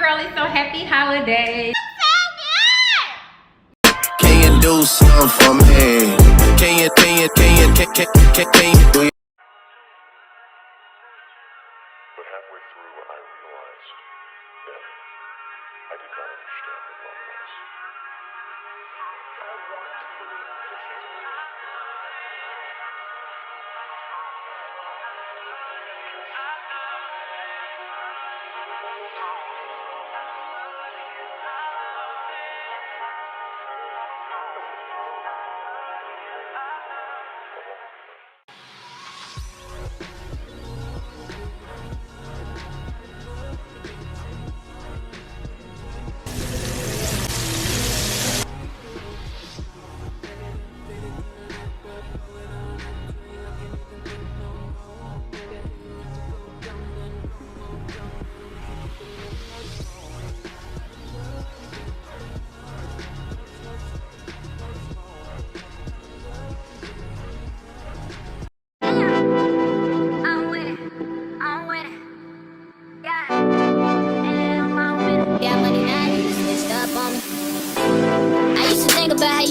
girl is so happy holidays. Can you do something for me? Can you do it? But halfway through, I realized that I did not understand what love was. I want to believe that she's with me.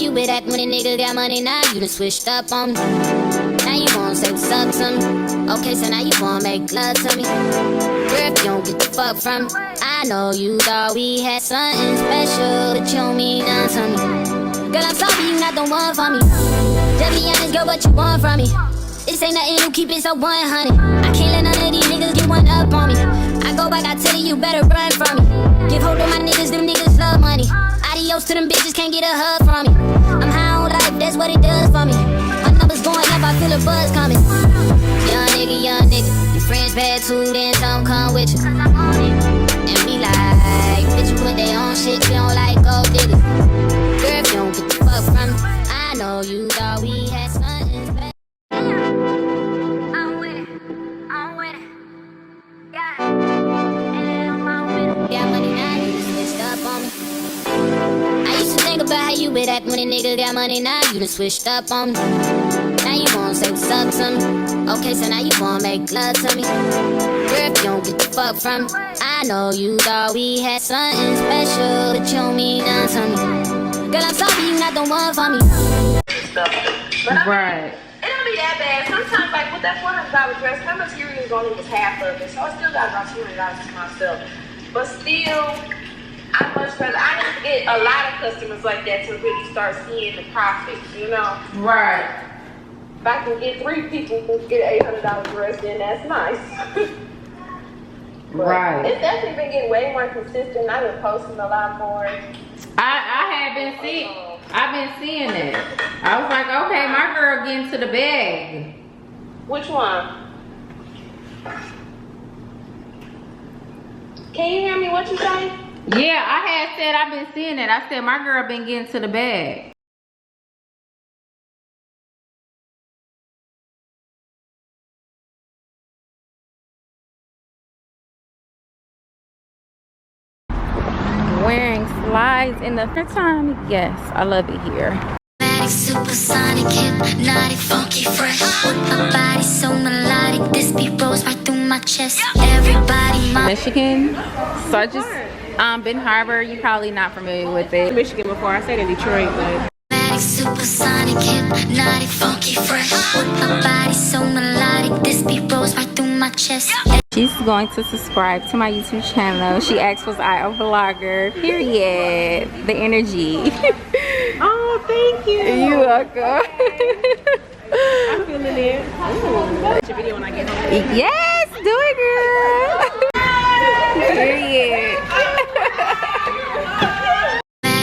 With that when a nigga got money, now you done switched up on me. Now you gon' say what's up to me. Okay, so now you gon' make love to me. Girl, if you don't get the fuck from me, I know you thought we had something special, but you don't mean nothing to me. Girl, I'm sorry, you not the one for me. Just be honest, girl, what you want from me? This ain't nothing new, keep it so 100. I can't let none of these niggas get one up on me. I go back, I tell you, you better run from me. Give hold to my niggas, them niggas love money. Adios to them bitches, can't get a hug from me. I'm high on life, that's what it does for me. My numbers going up, I feel a buzz coming. Young nigga, your friends bad too, then some come with you. And we like, bitch, you with their own shit, we don't like gold diggers. Girl, if you don't get the fuck from me, I know you thought we had something special. I'm with it, yeah. Got money now, you just switched up on me. I used to think about how you would act when a nigga got money, now you done switched up on me. Now you gon' say what's up to me. Okay, so now you gon' make love to me. Girl, if you don't get the fuck from me, I know you thought we had something special, but you don't mean nothing to me. Girl, I'm sorry, you not the one for me. Right. It don't be that bad. Sometimes, like with that $400 dress, her materials only was half of it, so I still got about $200 to myself. But still, I much rather. I need to get a lot of customers like that to really start seeing the profits, you know. Right. If I can get 3 people who get an $800 dress, then that's nice. Right. It's definitely been getting way more consistent. I've been posting a lot more. I've been seeing it. I was like, okay, my girl getting to the bag. Which one? Can you hear me? What you say? Yeah, I had said I've been seeing it. I said my girl been getting to the bag. Wearing slides in the time. Yes, I love it here. Supersonic, hypnotic, funky, fresh. My body so melodic, this beat rolls right through my chest. Everybody, Michigan. So I just Ben Harbor. You're probably not familiar with it. Michigan before. I stayed in Detroit, but supersonic, hypnotic, funky, fresh. My body so melodic, this beat rolls right through my chest. She's going to subscribe to my YouTube channel. She asked, was I a vlogger? Period. The energy. oh, thank you. You're welcome. I'm feeling it. Watch your video when I get home. Yes, do it, girl. Period.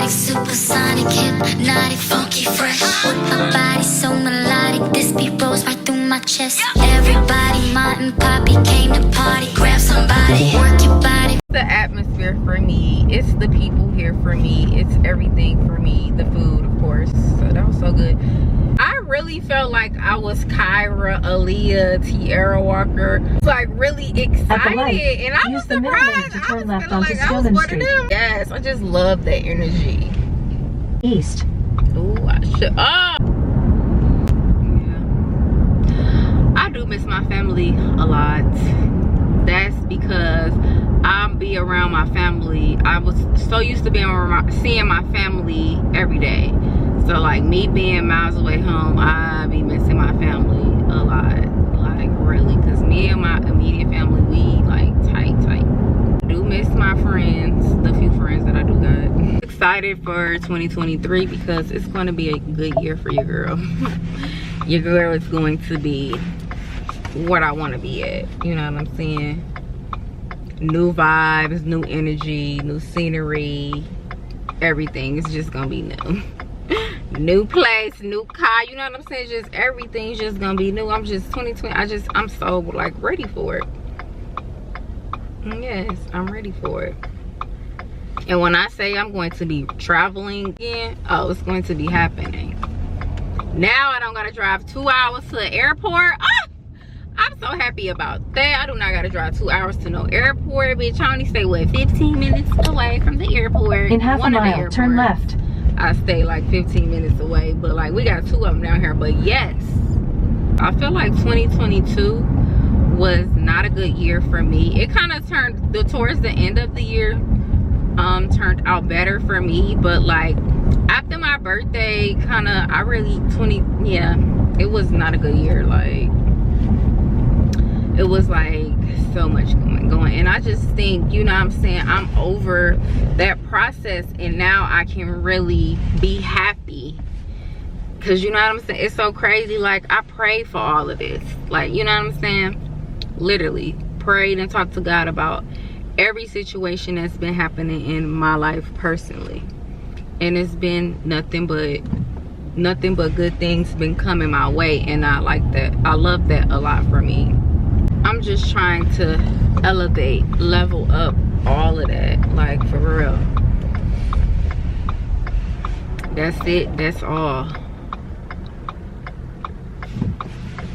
Supersonic, hypnotic, funky, fresh. My body so melodic, this beat rolls right through my chest. Everybody, Martin, Poppy came to party. Grab somebody, work your body. The atmosphere for me. It's the people here for me. It's everything for me. The food, of course. So that was so good. I really felt like I was Kyra, Aaliyah, Tiara Walker. Like really excited, and I was surprised. I was feeling like I was one of them. Yes, I just love that energy. East. Ooh, I should. Oh, yeah. I do miss my family a lot. That's because I'll be around my family. I was so used to being around, seeing my family every day. So like me being miles away home, I be missing my family a lot. Like really, because me and my immediate family, we like tight. I do miss my friends, the few friends that I do got. Excited for 2023 because it's going to be a good year for your girl. Your girl is going to be what I want to be at. You know what I'm saying? New vibes, new energy, new scenery, everything is just gonna be new. New place, new car, you know what I'm saying? Just everything's just gonna be new. I'm just 2020, I'm so like ready for it. Yes, I'm ready for it. And when I say I'm going to be traveling again, oh, it's going to be happening. Now I don't gotta drive 2 hours to the airport. Ah! I'm so happy about that. I do not gotta drive 2 hours to no airport, bitch. I only stay, what, 15 minutes away from the airport. In half a mile, turn left. I stay like 15 minutes away, but like we got 2 of them down here. But yes, I feel like 2022 was not a good year for me. It kind of turned, towards the end of the year, turned out better for me. But like after my birthday, kind of, it was not a good year. Like, it was like so much going, and I just think, you know what I'm saying, I'm over that process, and now I can really be happy, because you know what I'm saying, it's so crazy. Like, I prayed for all of this, like, you know what I'm saying, literally prayed and talked to God about every situation that's been happening in my life personally, and it's been nothing but good things been coming my way, and I like that. I love that a lot for me. I'm just trying to elevate, level up all of that, like, for real. That's it, that's all.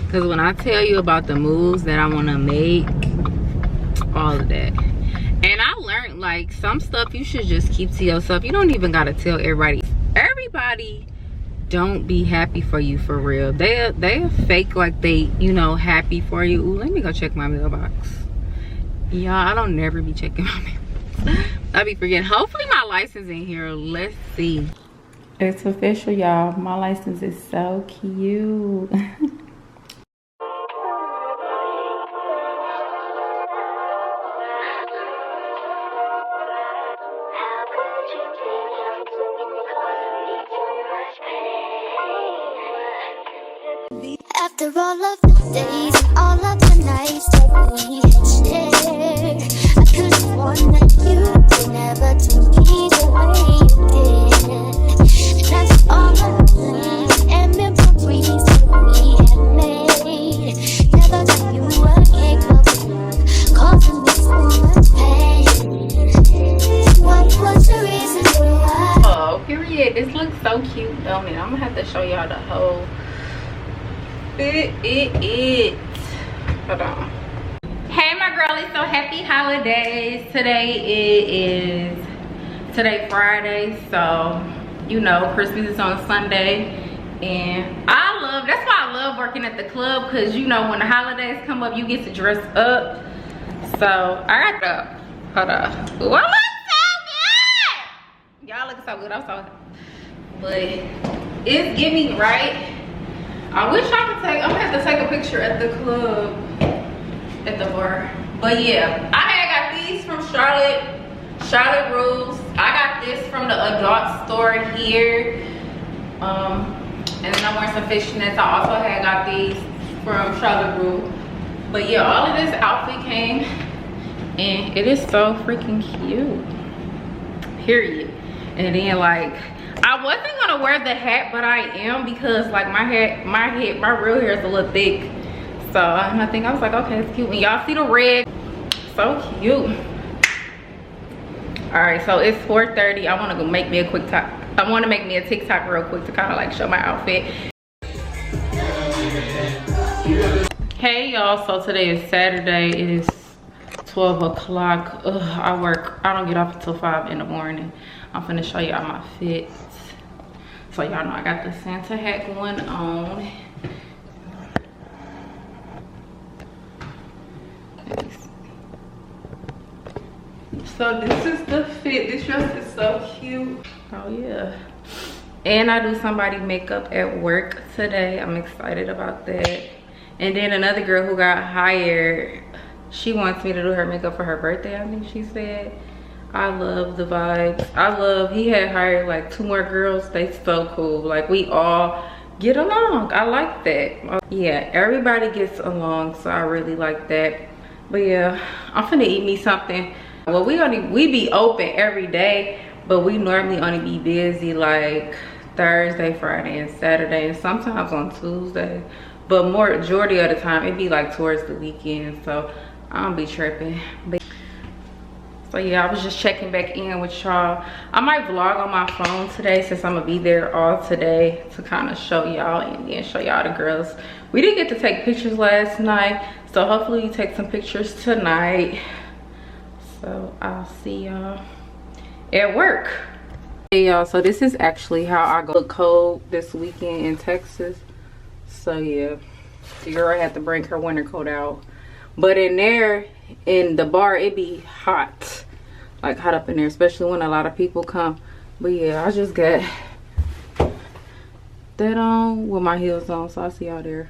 Because when I tell you about the moves that I want to make, all of that. And I learned, like, some stuff you should just keep to yourself. You don't even got to tell everybody. Everybody don't be happy for you, for real. They're fake, like they, you know, happy for you. Ooh, let me go check my mailbox. Y'all, I don't never be checking my mailbox. I be forgetting. Hopefully my license in here. Let's see. It's official, y'all. My license is so cute. After all of the days and all of the nights that we had shared, I could've sworn that you would never do me the way you did. And after all of the plans and memories that we had made, never knew you were capable of causing me so much pain. What was the reason why? Oh, period. This looks so cute, don't it? I'm gonna have to show y'all the whole it. Hold on. Hey my girlies, so happy holidays. Today Friday, so you know Christmas is on Sunday, and that's why I love working at the club, because you know when the holidays come up you get to dress up. So I got the, hold on. Ooh, I look so good. Y'all look so good. I'm so, but it's giving, right? I wish I could take, I'm gonna have to take a picture at the club, at the bar. But yeah, I had got these from Charlotte Rules. I got this from the adult store here. And then I'm wearing some fishnets. I also had got these from Charlotte Rules. But yeah, all of this outfit came, and it is so freaking cute, period. And then like, I wasn't gonna wear the hat, but I am, because like my real hair is a little thick. So I think I was like, okay, it's cute. And y'all see the red, so cute. All right, so it's 4:30. I wanna go make me a quick talk. I wanna make me a TikTok real quick to kind of like show my outfit. Hey y'all, so today is Saturday. It is 12 o'clock. I don't get off until 5 in the morning. I'm finna show y'all my fit. So y'all know I got the Santa hat going on. So this is the fit. This dress is so cute. Oh yeah. And I do somebody makeup at work today. I'm excited about that. And then another girl who got hired, she wants me to do her makeup for her birthday, I think she said. I love the vibes. He had hired like 2 more girls. They so cool. Like we all get along. I like that. Yeah, everybody gets along, so I really like that. But yeah, I'm finna eat me something. Well, we be open every day, but we normally only be busy like Thursday, Friday, and Saturday, and sometimes on Tuesday. But majority of the time, it be like towards the weekend, so I don't be tripping. So yeah, I was just checking back in with y'all. I might vlog on my phone today since I'm gonna be there all today to kind of show y'all and then show y'all the girls. We didn't get to take pictures last night, so hopefully we take some pictures tonight. So I'll see y'all at work. Hey y'all, so this is actually how I go cold this weekend in Texas. So yeah, the girl had to bring her winter coat out. But in there, in the bar, it be hot. Like hot up in there, especially when a lot of people come. But yeah, I just got that on with my heels on, so I'll see y'all there.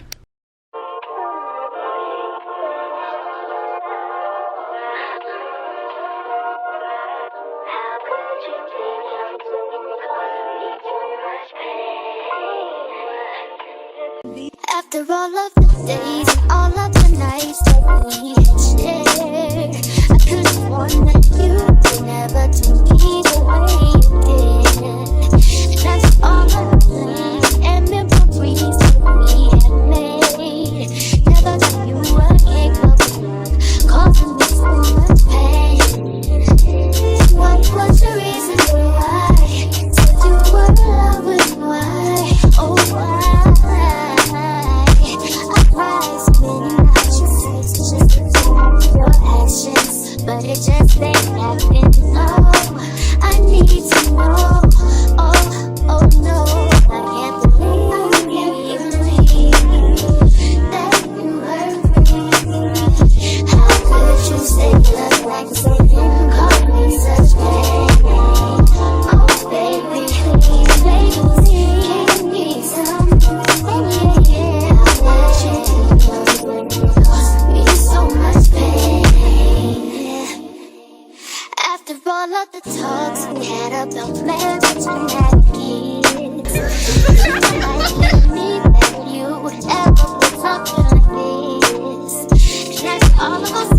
After all of the days and all of the nights that we had shared, I could have sworn that you would never do me the way you did. And that's all of the plans and memories that we had made. Never knew you were capable of causing me so much pain. What was the reason why? Said you were in love with why? Oh why? But it just ain't happening. No, I need to know. Oh no, I can't believe that you hurt me. How could you say love like something cause me such pain? Oh baby, please give me some. Yeah, cause me so much pain. After all of the talks we had about marriage and having kids, you might give me that you would ever put something like this. And that's all of us.